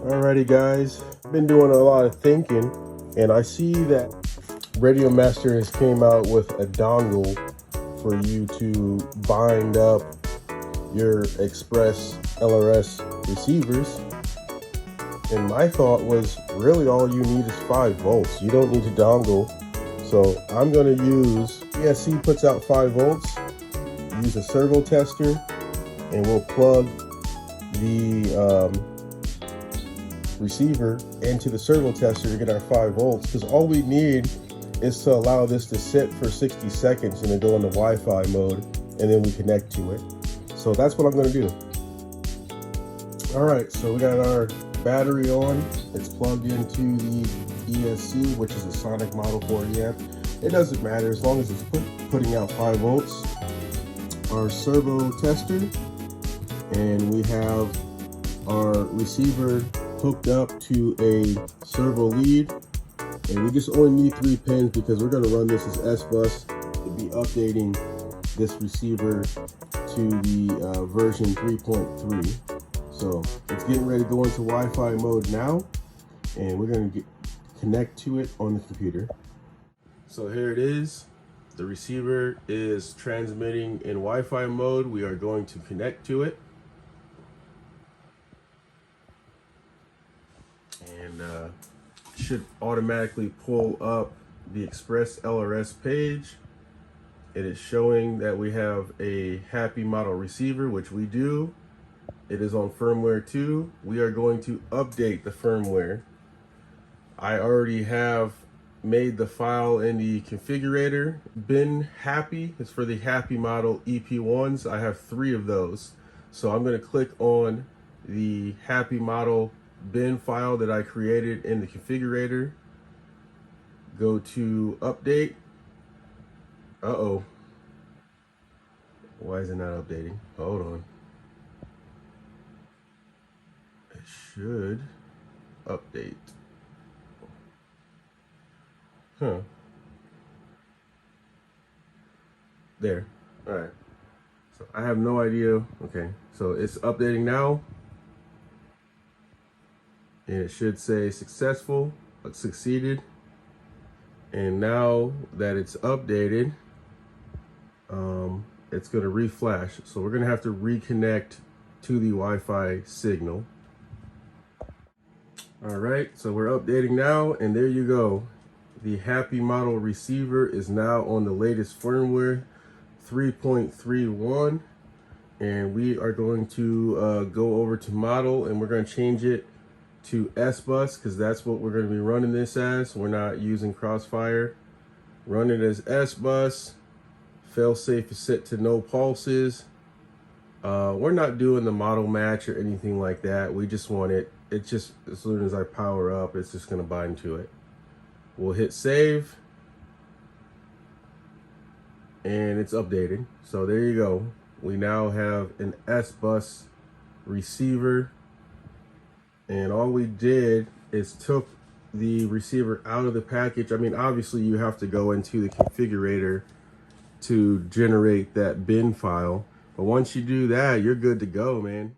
Alrighty guys, been doing a lot of thinking, and I see that Radio Master has came out with a dongle for you to bind up your Express LRS receivers. And my thought was, really all you need is 5 volts. You don't need a dongle. So I'm going to use, ESC puts out 5 volts, use a servo tester, and we'll plug the receiver into the servo tester to get our 5 volts, because all we need is to allow this to sit for 60 seconds and then go into Wi-Fi mode, and then we connect to it. So that's what I'm going to do. All right, so we got our battery on. It's plugged into the ESC, which is a Sonic Model 40 amp. It doesn't matter as long as it's putting out 5 volts. Our servo tester, and we have our receiver hooked up to a servo lead, and we just only need 3 pins because we're going to run this as S-Bus to be updating this receiver to the version 3.3. So it's getting ready to go into Wi-Fi mode now, and we're going to connect to it on the computer. So here it is. The receiver is transmitting in Wi-Fi mode. We are going to connect to it. And should automatically pull up the Express LRS page. It is showing that we have a happy model receiver, which we do. It is on firmware 2. We are going to update the firmware. I already have made the file in the configurator. Bin happy is for the happy model EP1s. I have 3 of those. So I'm going to click on the happy model bin file that I created in the configurator. Go to update. Uh-oh. Why is it not updating? Hold on. It should update. Huh. There. All right. So I have no idea. Okay. So it's updating now. And it should say successful, succeeded. And now that it's updated, it's going to reflash. So we're going to have to reconnect to the Wi-Fi signal. All right, so we're updating now, and there you go. The happy model receiver is now on the latest firmware, 3.31. And we are going to go over to model, and we're going to change it to S-Bus, because that's what we're going to be running this as. We're not using Crossfire. Run it as S-Bus. Failsafe is set to no pulses. We're not doing the model match or anything like that. We just want it. It's just, as soon as I power up, it's just going to bind to it. We'll hit save. And it's updated. So there you go. We now have an S-Bus receiver. And all we did is took the receiver out of the package. I mean, obviously you have to go into the configurator to generate that bin file. But once you do that, you're good to go, man.